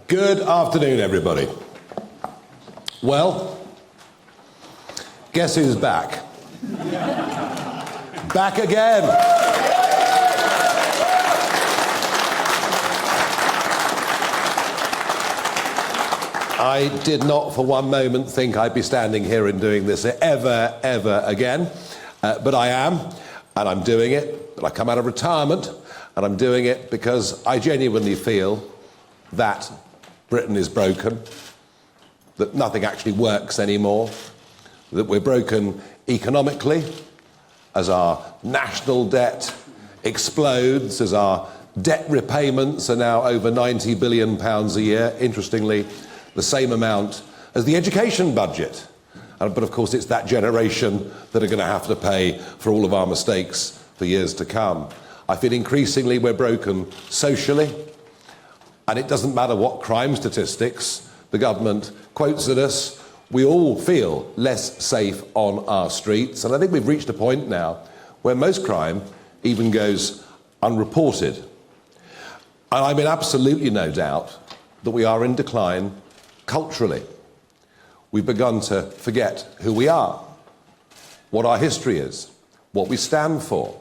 Good afternoon, everybody. Well, guess who's back? Back again. I did not for one moment think I'd be standing here and doing this ever again, but I am, and I'm doing it. But I come out of retirement, and I'm doing it because I genuinely feel that Britain is broken, that nothing actually works anymore, that we're broken economically as our national debt explodes, as our debt repayments are now over £90 billion a year, interestingly, the same amount as the education budget. But of course, it's that generation that are going to have to pay for all of our mistakes for years to come. I feel increasingly we're broken socially, and it doesn't matter what crime statistics the government quotes at us, we all feel less safe on our streets. And I think we've reached a point now where most crime even goes unreported. And I'm in absolutely no doubt that we are in decline culturally. We've begun to forget who we are, what our history is, what we stand for.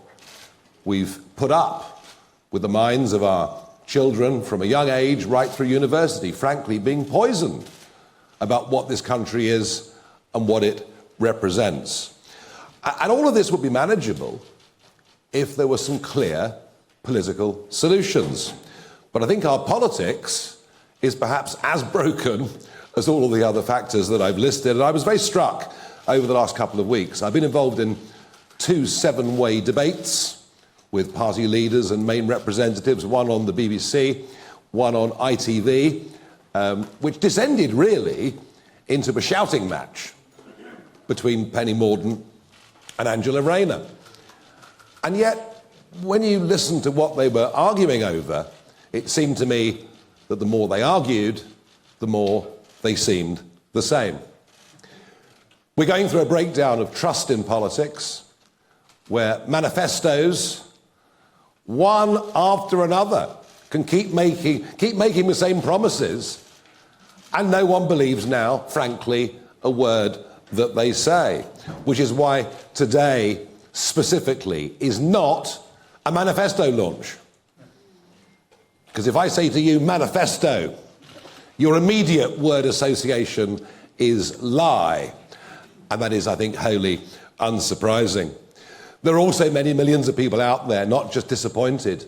We've put up with the minds of our children from a young age right through university, frankly, being poisoned about what this country is and what it represents. And all of this would be manageable if there were some clear political solutions. But I think our politics is perhaps as broken as all of the other factors that I've listed. And I was very struck over the last couple of weeks. I've been involved in 2 7-way debates with party leaders and main representatives, one on the BBC, one on ITV, which descended really into a shouting match between Penny Mordaunt and Angela Rayner. And yet, when you listen to what they were arguing over, it seemed to me that the more they argued, the more they seemed the same. We're going through a breakdown of trust in politics, where manifestos, one after another, can keep making the same promises, and no one believes now, frankly, a word that they say. Which is why today, specifically, is not a manifesto launch. Because if I say to you, manifesto, your immediate word association is lie. And that is, I think, wholly unsurprising. There are also many millions of people out there, not just disappointed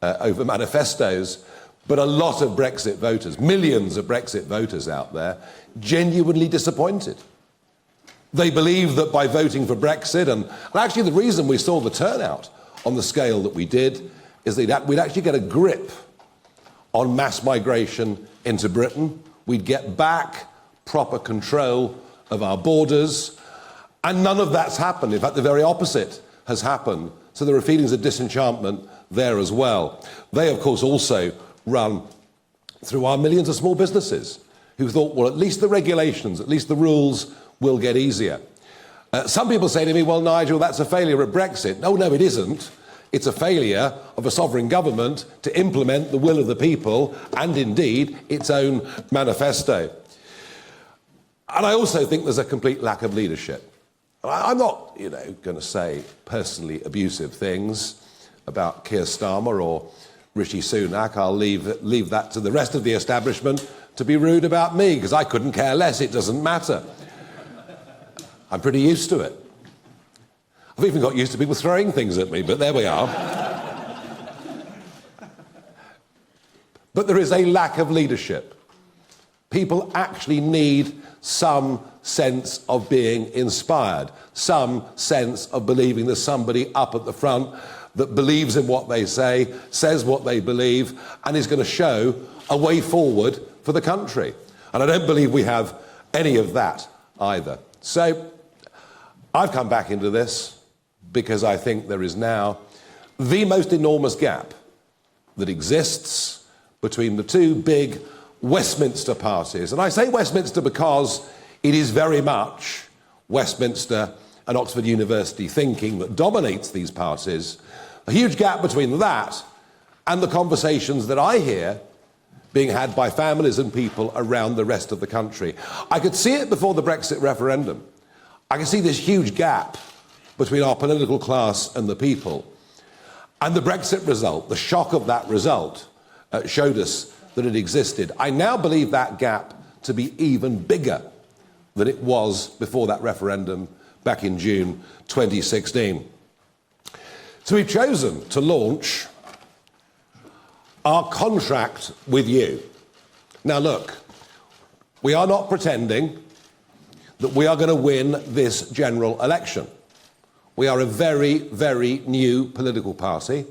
over manifestos, but a lot of Brexit voters, millions of Brexit voters out there, genuinely disappointed. They believe that by voting for Brexit, and actually the reason we saw the turnout on the scale that we did, is that we'd actually get a grip on mass migration into Britain. We'd get back proper control of our borders, and none of that's happened. In fact, the very opposite has happened. So there are feelings of disenchantment there as well. They, of course, also run through our millions of small businesses who thought, well, at least the regulations, at least the rules will get easier. Some people say to me, well, Nigel, that's a failure of Brexit. No, it isn't. It's a failure of a sovereign government to implement the will of the people and, indeed, its own manifesto. And I also think there's a complete lack of leadership. I'm not, going to say personally abusive things about Keir Starmer or Rishi Sunak. I'll leave that to the rest of the establishment to be rude about me, because I couldn't care less. It doesn't matter. I'm pretty used to it. I've even got used to people throwing things at me, but there we are. But there is a lack of leadership. People actually need some sense of being inspired, some sense of believing there's somebody up at the front that believes in what they say, says what they believe, and is going to show a way forward for the country. And I don't believe we have any of that either. So I've come back into this because I think there is now the most enormous gap that exists between the two big Westminster parties. And I say Westminster because it is very much Westminster and Oxford University thinking that dominates these parties. A huge gap between that and the conversations that I hear being had by families and people around the rest of the country. I could see it before the Brexit referendum. I could see this huge gap between our political class and the people. And the Brexit result, the shock of that result, showed us that it existed. I now believe that gap to be even bigger than it was before that referendum back in June 2016. So we've chosen to launch our contract with you. Now look, we are not pretending that we are going to win this general election. We are a very, very new political party,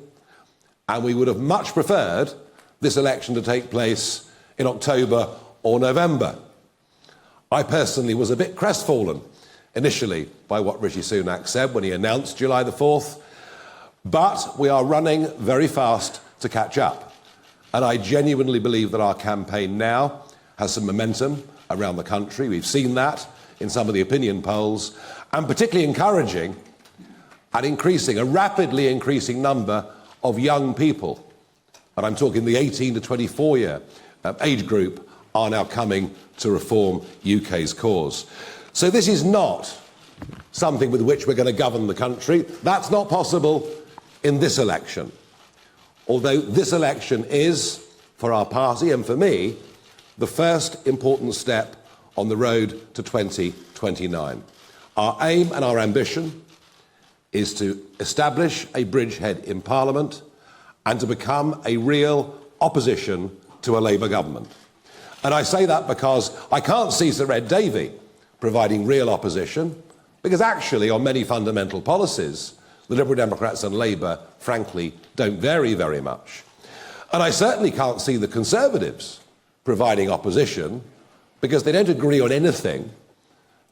and we would have much preferred this election to take place in October or November. I personally was a bit crestfallen initially by what Rishi Sunak said when he announced July the 4th, but we are running very fast to catch up. And I genuinely believe that our campaign now has some momentum around the country. We've seen that in some of the opinion polls, and particularly encouraging a rapidly increasing number of young people, and I'm talking the 18 to 24 year age group, are now coming to reform UK's cause. So this is not something with which we're going to govern the country. That's not possible in this election. Although this election is, for our party and for me, the first important step on the road to 2029. Our aim and our ambition is to establish a bridgehead in Parliament and to become a real opposition to a Labour government. And I say that because I can't see Sir Ed Davey providing real opposition, because actually on many fundamental policies, the Liberal Democrats and Labour, frankly, don't vary very much. And I certainly can't see the Conservatives providing opposition, because they don't agree on anything.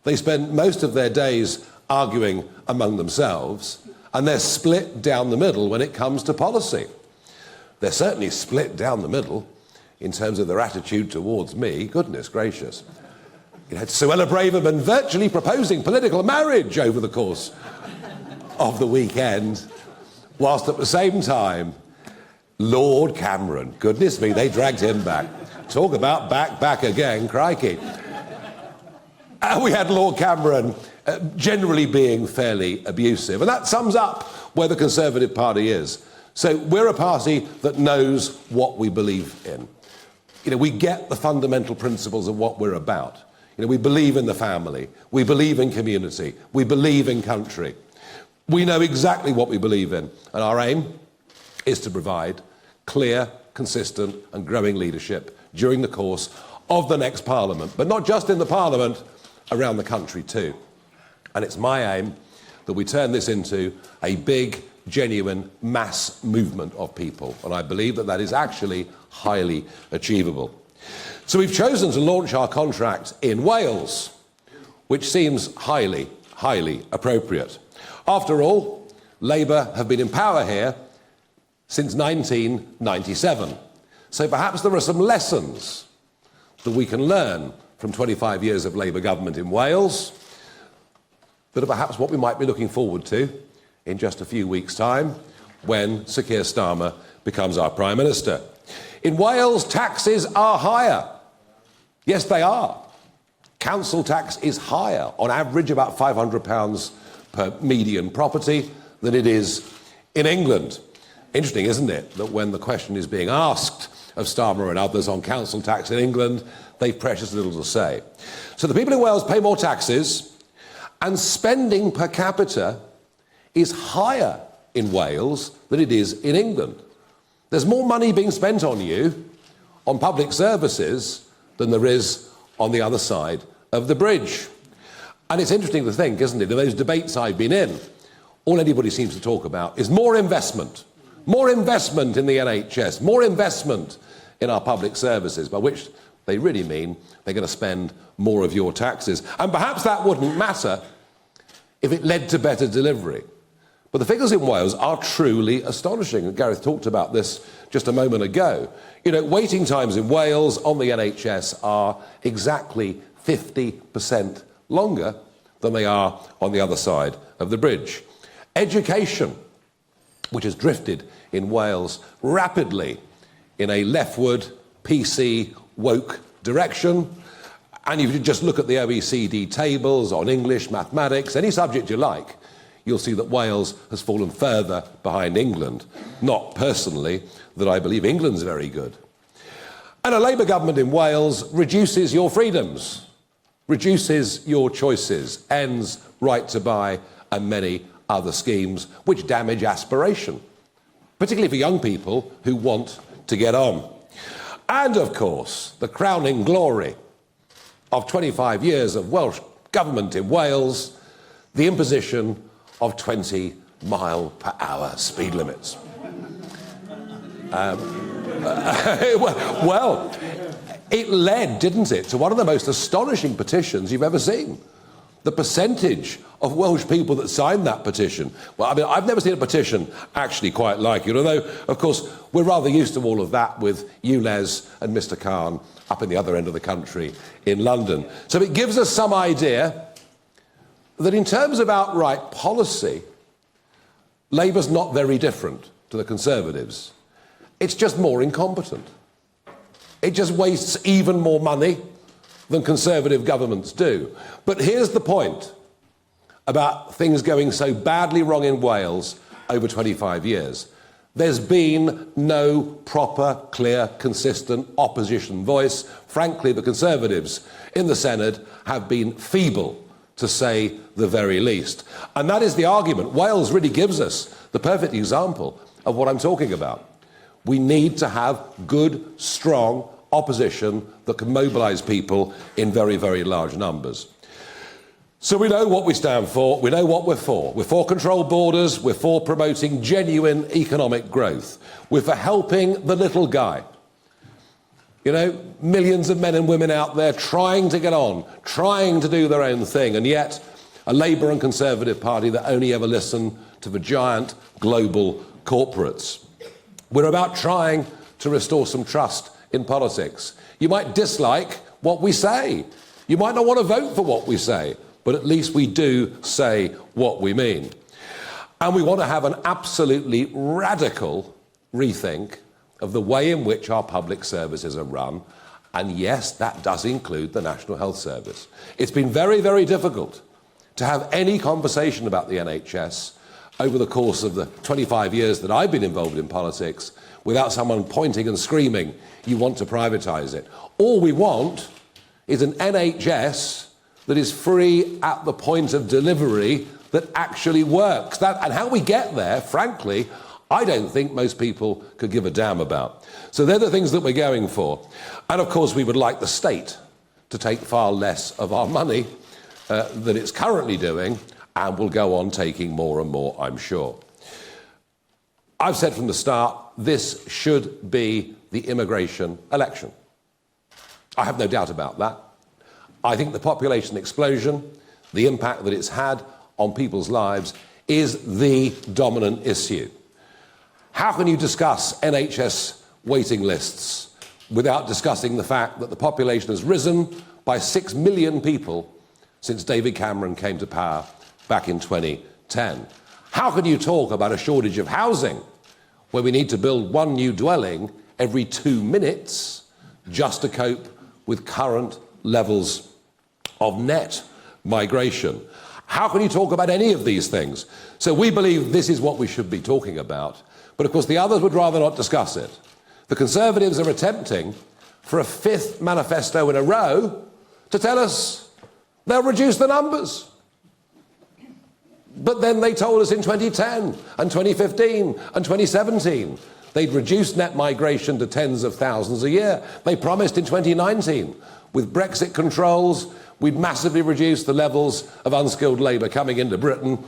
They spend most of their days arguing among themselves, and they're split down the middle when it comes to policy. They're certainly split down the middle in terms of their attitude towards me. Goodness gracious. You had Suella Braverman virtually proposing political marriage over the course of the weekend, whilst at the same time, Lord Cameron, goodness me, they dragged him back. Talk about back again, crikey. And we had Lord Cameron generally being fairly abusive. And that sums up where the Conservative Party is. So we're a party that knows what we believe in. We get the fundamental principles of what we're about. We believe in the family. We believe in community. We believe in country. We know exactly what we believe in. And our aim is to provide clear, consistent and growing leadership during the course of the next Parliament. But not just in the Parliament, around the country too. And it's my aim that we turn this into a big, genuine mass movement of people. And I believe that that is actually highly achievable. So we've chosen to launch our contract in Wales, which seems highly, highly appropriate. After all, Labour have been in power here since 1997. So perhaps there are some lessons that we can learn from 25 years of Labour government in Wales that are perhaps what we might be looking forward to in just a few weeks' time when Sir Keir Starmer becomes our Prime Minister. In Wales, taxes are higher. Yes, they are. Council tax is higher, on average about £500 per median property, than it is in England. Interesting, isn't it, that when the question is being asked of Starmer and others on council tax in England, they've precious little to say. So the people in Wales pay more taxes, and spending per capita is higher in Wales than it is in England. There's more money being spent on you, on public services, than there is on the other side of the bridge. And it's interesting to think, isn't it, in those debates I've been in, all anybody seems to talk about is more investment in the NHS, more investment in our public services, by which they really mean they're going to spend more of your taxes. And perhaps that wouldn't matter if it led to better delivery. But the figures in Wales are truly astonishing. Gareth talked about this just a moment ago. Waiting times in Wales on the NHS are exactly 50% longer than they are on the other side of the bridge. Education, which has drifted in Wales rapidly in a leftward, PC woke direction. And if you just look at the OECD tables on English, mathematics, any subject you like, you'll see that Wales has fallen further behind England. Not personally that I believe England's very good. And a Labour government in Wales reduces your freedoms, reduces your choices, ends right to buy and many other schemes which damage aspiration, particularly for young people who want to get on. And of course, the crowning glory of 25 years of Welsh government in Wales, the imposition of 20-mile-per-hour speed limits. Well, it led, didn't it, to one of the most astonishing petitions you've ever seen. The percentage of Welsh people that signed that petition. Well, I mean, I've never seen a petition actually quite like it, although, of course, we're rather used to all of that with you, Les, and Mr. Khan up in the other end of the country in London. So it gives us some idea that in terms of outright policy, Labour's not very different to the Conservatives. It's just more incompetent. It just wastes even more money than Conservative governments do. But here's the point about things going so badly wrong in Wales over 25 years. There's been no proper, clear, consistent opposition voice. Frankly, the Conservatives in the Senate have been feeble, to say the very least. And that is the argument. Wales really gives us the perfect example of what I'm talking about. We need to have good, strong opposition that can mobilise people in very, very large numbers. So we know what we stand for, we know what we're for. We're for controlled borders, we're for promoting genuine economic growth. We're for helping the little guy. You know, millions of men and women out there trying to get on, trying to do their own thing, and yet a Labour and Conservative party that only ever listen to the giant global corporates. We're about trying to restore some trust in politics. You might dislike what we say. You might not want to vote for what we say, but at least we do say what we mean. And we want to have an absolutely radical rethink of the way in which our public services are run. And yes, that does include the National Health Service. It's been very, very difficult to have any conversation about the NHS over the course of the 25 years that I've been involved in politics without someone pointing and screaming, you want to privatise it. All we want is an NHS that is free at the point of delivery that actually works. And how we get there, frankly, I don't think most people could give a damn about. So they're the things that we're going for. And of course, we would like the state to take far less of our money than it's currently doing, and will go on taking more and more, I'm sure. I've said from the start, this should be the immigration election. I have no doubt about that. I think the population explosion, the impact that it's had on people's lives, is the dominant issue. How can you discuss NHS waiting lists without discussing the fact that the population has risen by 6 million people since David Cameron came to power back in 2010? How can you talk about a shortage of housing where we need to build one new dwelling every 2 minutes just to cope with current levels of net migration? How can you talk about any of these things? So we believe this is what we should be talking about. But of course the others would rather not discuss it. The Conservatives are attempting for a 5th manifesto in a row to tell us they'll reduce the numbers. But then they told us in 2010 and 2015 and 2017 they'd reduce net migration to tens of thousands a year. They promised in 2019, with Brexit controls, we'd massively reduce the levels of unskilled labour coming into Britain.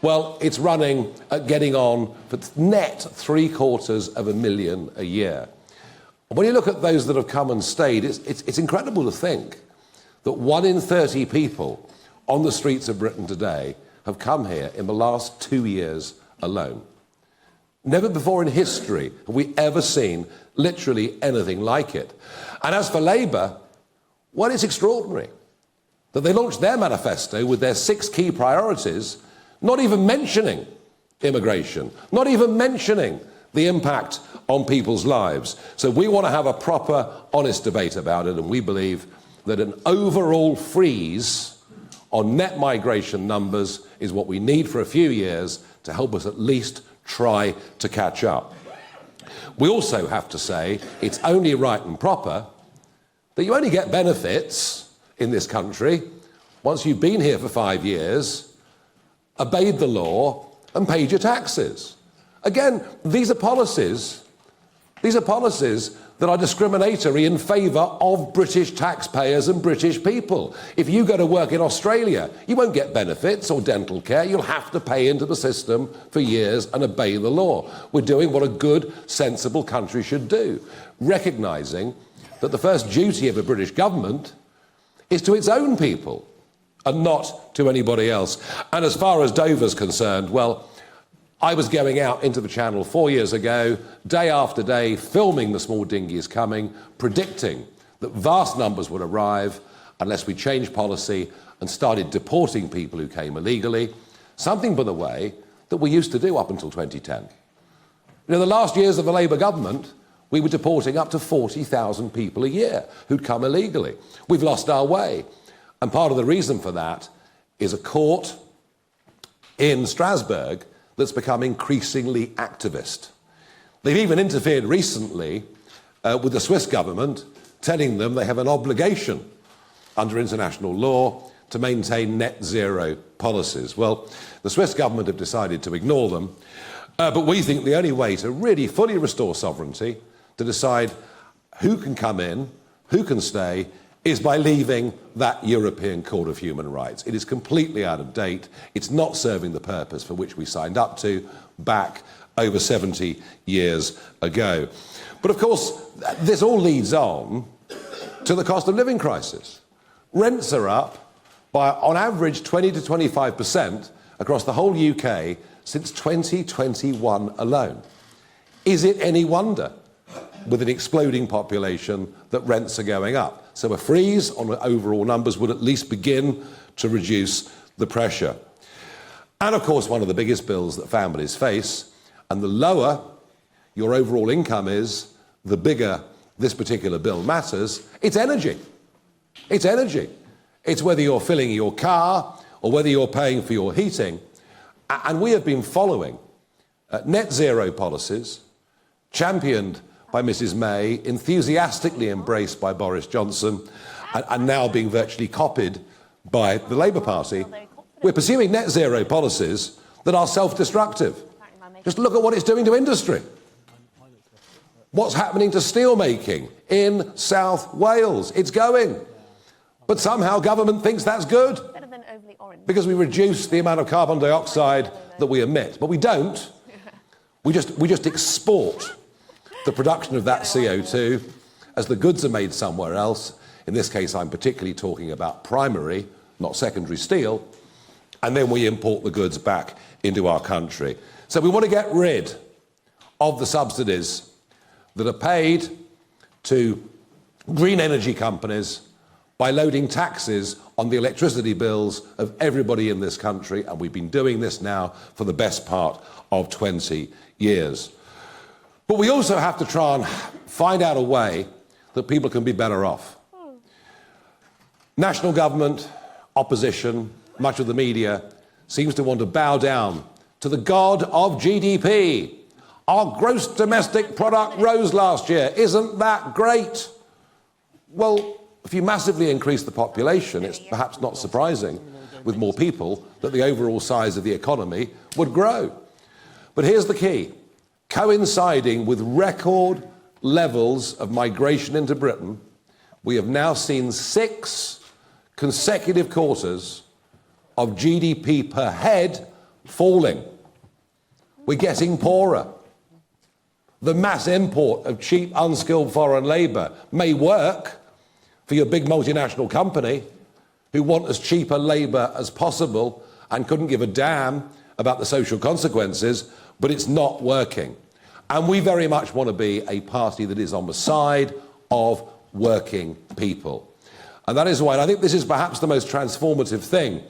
Well, it's running at getting on for net 750,000 a year. And when you look at those that have come and stayed, it's incredible to think that 1 in 30 people on the streets of Britain today have come here in the last 2 years alone. Never before in history have we ever seen literally anything like it. And as for Labour, well, it's extraordinary that they launched their manifesto with their 6 key priorities, not even mentioning immigration, not even mentioning the impact on people's lives. So we want to have a proper, honest debate about it, and we believe that an overall freeze on net migration numbers is what we need for a few years to help us at least try to catch up. We also have to say it's only right and proper that you only get benefits in this country once you've been here for 5 years, obeyed the law, and paid your taxes. Again, these are policies that are discriminatory in favour of British taxpayers and British people. If you go to work in Australia, you won't get benefits or dental care. You'll have to pay into the system for years and obey the law. We're doing what a good, sensible country should do, recognising that the first duty of a British government is to its own people and not to anybody else. And as far as Dover's concerned, well, I was going out into the Channel 4 years ago, day after day, filming the small dinghies coming, predicting that vast numbers would arrive unless we changed policy and started deporting people who came illegally, something, by the way, that we used to do up until 2010. You know, the last years of the Labour government, we were deporting up to 40,000 people a year who'd come illegally. We've lost our way. And part of the reason for that is a court in Strasbourg that's become increasingly activist. They've even interfered recently with the Swiss government, telling them they have an obligation under international law to maintain net zero policies. Well, the Swiss government have decided to ignore them, but we think the only way to really fully restore sovereignty, to decide who can come in, who can stay, is by leaving that European Court of Human Rights. It is completely out of date. It's not serving the purpose for which we signed up to back over 70 years ago. But of course, this all leads on to the cost of living crisis. Rents are up by, on average, 20 to 25% across the whole UK since 2021 alone. Is it any wonder, with an exploding population, that rents are going up? So a freeze on overall numbers would at least begin to reduce the pressure. And of course, one of the biggest bills that families face, and the lower your overall income is, the bigger this particular bill matters, it's energy. It's energy. It's whether you're filling your car or whether you're paying for your heating. And we have been following net zero policies championed by Mrs May, enthusiastically embraced by Boris Johnson, and now being virtually copied by the Labour Party. We're pursuing net zero policies that are self-destructive. Just look at what it's doing to industry. What's happening to steel making in South Wales? It's going. But somehow government thinks that's good because we reduce the amount of carbon dioxide that we emit. But we don't. We just export the production of that CO2 as the goods are made somewhere else. In this case, I'm particularly talking about primary, not secondary steel, and then we import the goods back into our country. So we want to get rid of the subsidies that are paid to green energy companies by loading taxes on the electricity bills of everybody in this country, and we've been doing this now for the best part of 20 years. But we also have to try and find out a way that people can be better off. National government, opposition, much of the media seems to want to bow down to the god of GDP. Our gross domestic product rose last year. Isn't that great? Well, if you massively increase the population, it's perhaps not surprising, with more people, that the overall size of the economy would grow. But here's the key. Coinciding with record levels of migration into Britain, we have now seen 6 consecutive quarters of GDP per head falling. We're getting poorer. The mass import of cheap, unskilled foreign labour may work for your big multinational company who want as cheap a labour as possible and couldn't give a damn about the social consequences, but it's not working. And we very much want to be a party that is on the side of working people. And that is why I think this is perhaps the most transformative thing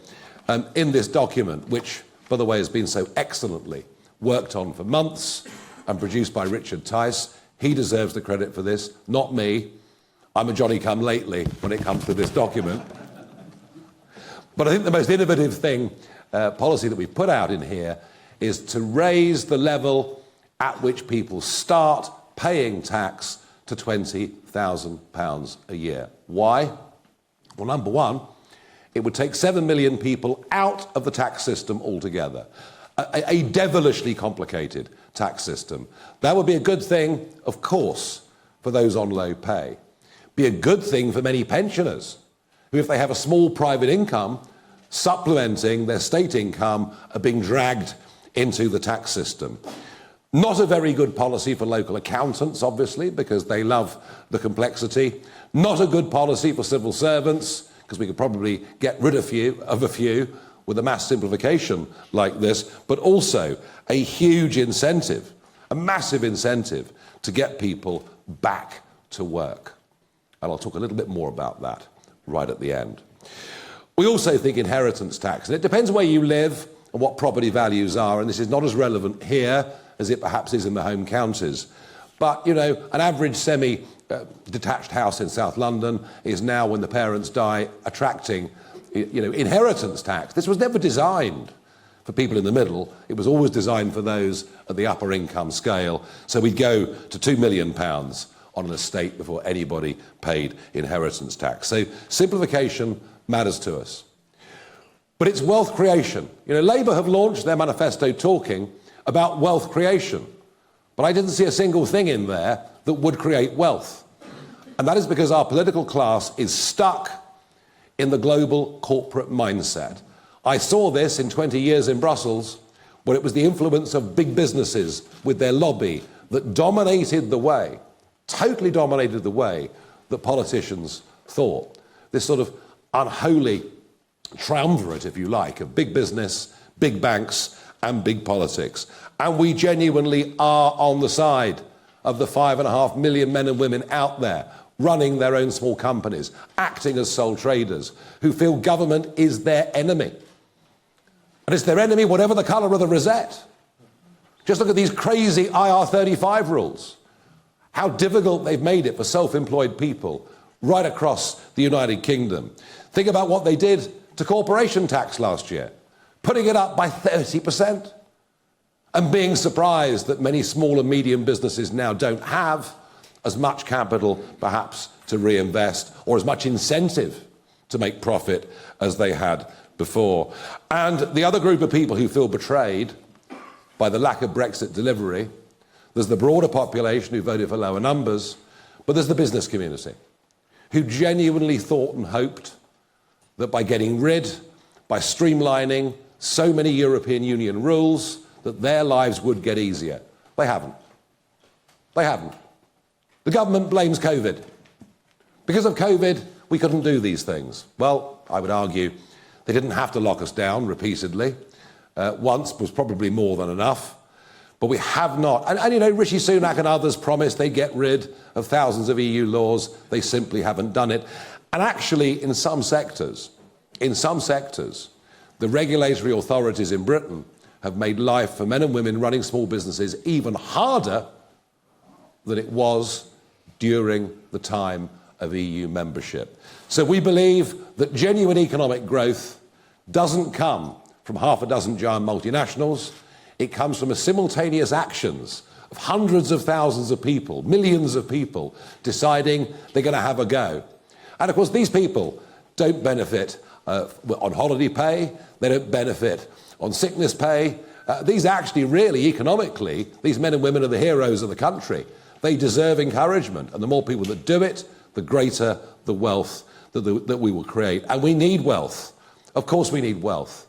in this document, which, by the way, has been so excellently worked on for months and produced by Richard Tice. He deserves the credit for this, not me. I'm a Johnny-come-lately when it comes to this document. But I think the most innovative policy that we've put out in here is to raise the level at which people start paying tax to £20,000 a year. Why? Well, number one, it would take 7 million people out of the tax system altogether. A devilishly complicated tax system. That would be a good thing, of course, for those on low pay. Be a good thing for many pensioners, who, if they have a small private income, supplementing their state income, are being dragged into the tax system. Not a very good policy for local accountants, obviously, because they love the complexity. Not a good policy for civil servants, because we could probably get rid of a few with a mass simplification like this, but also a huge incentive, a massive incentive to get people back to work. And I'll talk a little bit more about that right at the end. We also think inheritance tax, and it depends where you live and what property values are, and this is not as relevant here as it perhaps is in the home counties. But, you know, an average semi-detached house in South London is now, when the parents die, attracting, you know, inheritance tax. This was never designed for people in the middle. It was always designed for those at the upper income scale. So we'd go to £2 million on an estate before anybody paid inheritance tax. So simplification matters to us. But it's wealth creation. You know, Labour have launched their manifesto talking about wealth creation. But I didn't see a single thing in there that would create wealth. And that is because our political class is stuck in the global corporate mindset. I saw this in 20 years in Brussels, where it was the influence of big businesses with their lobby that dominated the way, totally dominated the way that politicians thought. This sort of unholy triumvirate, if you like, of big business, big banks, and big politics. And we genuinely are on the side of the 5.5 million men and women out there running their own small companies, acting as sole traders, who feel government is their enemy. And it's their enemy whatever the colour of the rosette. Just look at these crazy IR35 rules. How difficult they've made it for self-employed people right across the United Kingdom. Think about what they did to corporation tax last year, putting it up by 30%, and being surprised that many small and medium businesses now don't have as much capital, perhaps, to reinvest, or as much incentive to make profit as they had before. And the other group of people who feel betrayed by the lack of Brexit delivery, there's the broader population who voted for lower numbers, but there's the business community who genuinely thought and hoped that by getting rid, by streamlining so many European Union rules, that their lives would get easier. They haven't. They haven't. The government blames COVID. Because of COVID, we couldn't do these things. Well, I would argue they didn't have to lock us down repeatedly. Once was probably more than enough. But we have not. And you know, Rishi Sunak and others promised they'd get rid of thousands of EU laws. They simply haven't done it. And actually, in some sectors, the regulatory authorities in Britain have made life for men and women running small businesses even harder than it was during the time of EU membership. So we believe that genuine economic growth doesn't come from half a dozen giant multinationals. It comes from a simultaneous actions of hundreds of thousands of people, millions of people, deciding they're going to have a go. And of course, these people don't benefit on holiday pay, they don't benefit on sickness pay. These actually really, economically, these men and women are the heroes of the country. They deserve encouragement, and the more people that do it, the greater the wealth that we will create. And we need wealth. Of course we need wealth.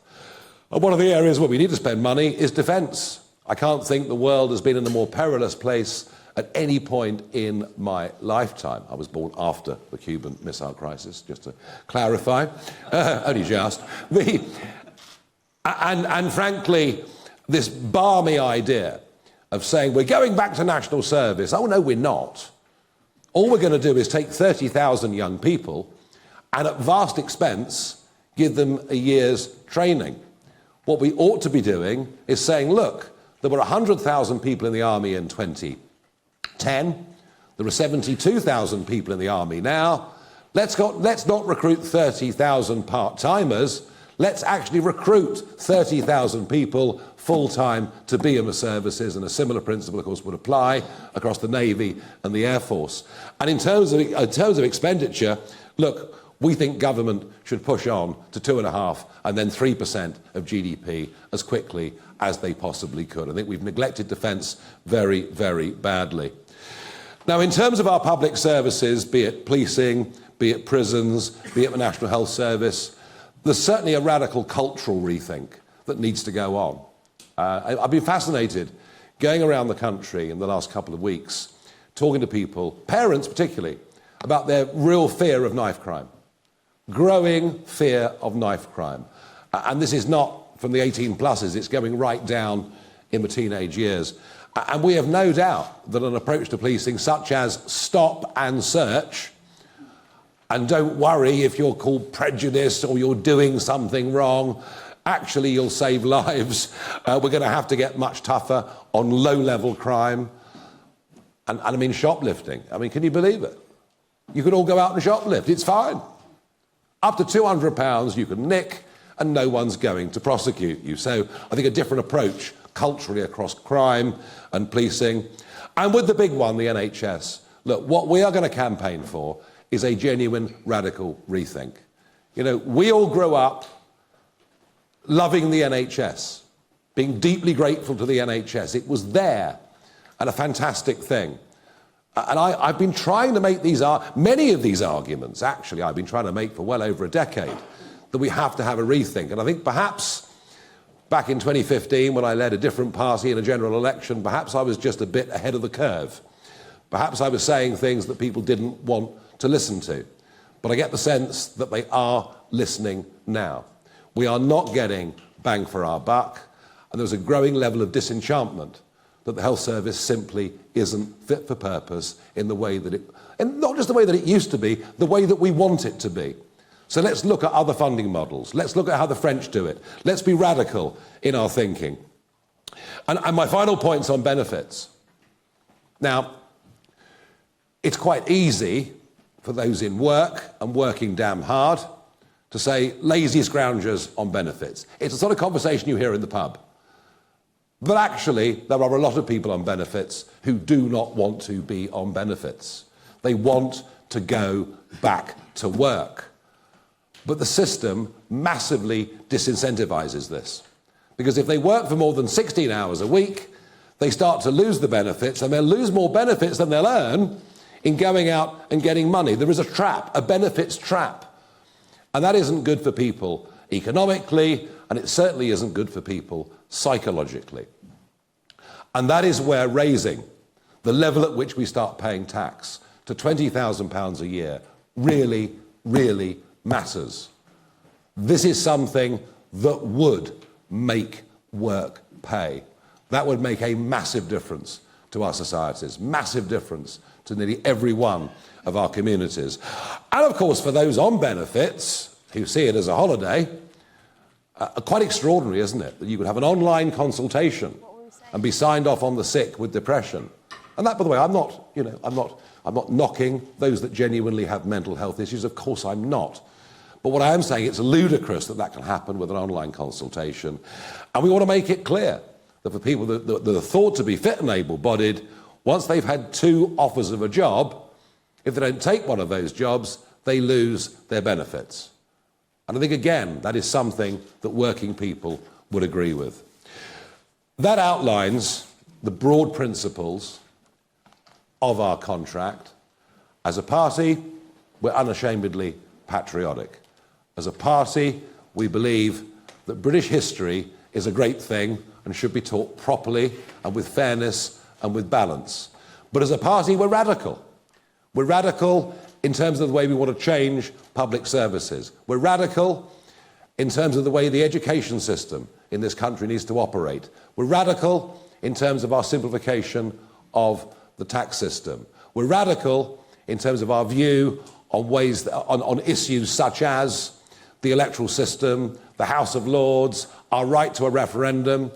And one of the areas where we need to spend money is defence. I can't think the world has been in a more perilous place at any point in my lifetime. I was born after the Cuban Missile Crisis, just to clarify. Only just. And frankly, this balmy idea of saying we're going back to national service. Oh, no, we're not. All we're going to do is take 30,000 young people and at vast expense give them a year's training. What we ought to be doing is saying, look, There were 100,000 people in the army in 2010. There are 72,000 people in the army now. Let's not recruit 30,000 part-timers. Let's actually recruit 30,000 people full-time to be in the services, and a similar principle, of course, would apply across the Navy and the Air Force. And in terms of expenditure, look, we think government should push on to 2.5% and then 3% of GDP as quickly as they possibly could. I think we've neglected defence very, very badly. Now, in terms of our public services, be it policing, be it prisons, be it the National Health Service, there's certainly a radical cultural rethink that needs to go on. I've been fascinated going around the country in the last couple of weeks, talking to people, parents particularly, about their real fear of knife crime, growing fear of knife crime. And this is not from the 18-pluses, it's going right down in the teenage years. And we have no doubt that an approach to policing such as stop and search, and don't worry if you're called prejudiced or you're doing something wrong, actually you'll save lives. We're going to have to get much tougher on low-level crime. And I mean shoplifting. I mean, can you believe it? You could all go out and shoplift, it's fine. Up to £200 you can nick and no one's going to prosecute you. So I think a different approach culturally across crime and policing. And with the big one, the NHS, look, what we are going to campaign for is a genuine radical rethink. You know, we all grew up loving the NHS, being deeply grateful to the NHS. It was there and a fantastic thing. And I've been trying to make many of these arguments, actually, I've been trying to make for well over a decade, that we have to have a rethink. And I think perhaps back in 2015, when I led a different party in a general election, perhaps I was just a bit ahead of the curve. Perhaps I was saying things that people didn't want to listen to. But I get the sense that they are listening now. We are not getting bang for our buck, and there's a growing level of disenchantment that the health service simply isn't fit for purpose in the way that and not just the way that it used to be, the way that we want it to be. So let's look at other funding models. Let's look at how the French do it. Let's be radical in our thinking. And my final point's on benefits. Now, it's quite easy for those in work and working damn hard to say lazy scroungers on benefits. It's the sort of conversation you hear in the pub. But actually, there are a lot of people on benefits who do not want to be on benefits. They want to go back to work. But the system massively disincentivizes this. Because if they work for more than 16 hours a week, they start to lose the benefits, and they'll lose more benefits than they'll earn in going out and getting money. There is a trap, a benefits trap. And that isn't good for people economically, and it certainly isn't good for people psychologically. And that is where raising the level at which we start paying tax to £20,000 a year really, really matters. This is something that would make work pay. That would make a massive difference to our societies, massive difference to nearly every one of our communities. And of course, for those on benefits who see it as a holiday, quite extraordinary, isn't it, that you could have an online consultation and be signed off on the sick with depression. And that, by the way, I'm not knocking those that genuinely have mental health issues. Of course I'm not. But what I am saying, it's ludicrous that can happen with an online consultation. And we want to make it clear that for people that are thought to be fit and able-bodied, once they've had 2 offers of a job, if they don't take one of those jobs, they lose their benefits. And I think, again, that is something that working people would agree with. That outlines the broad principles of our contract. As a party, we're unashamedly patriotic. As a party, we believe that British history is a great thing and should be taught properly and with fairness and with balance. But as a party, we're radical. We're radical in terms of the way we want to change public services. We're radical in terms of the way the education system in this country needs to operate. We're radical in terms of our simplification of the tax system. We're radical in terms of our view on issues such as the electoral system, the House of Lords, our right to a referendum.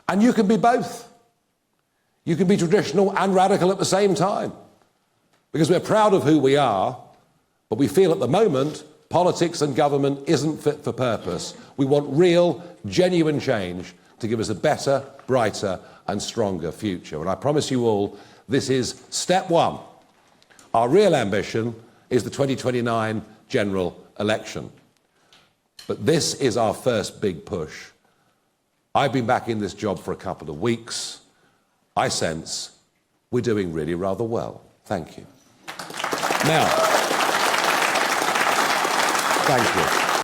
And you can be both. You can be traditional and radical at the same time. Because we're proud of who we are, but we feel at the moment politics and government isn't fit for purpose. We want real, genuine change to give us a better, brighter and stronger future. And I promise you all, this is step one. Our real ambition is the 2029 general election. But this is our first big push. I've been back in this job for a couple of weeks. I sense we're doing really rather well. Thank you. Now, thank you.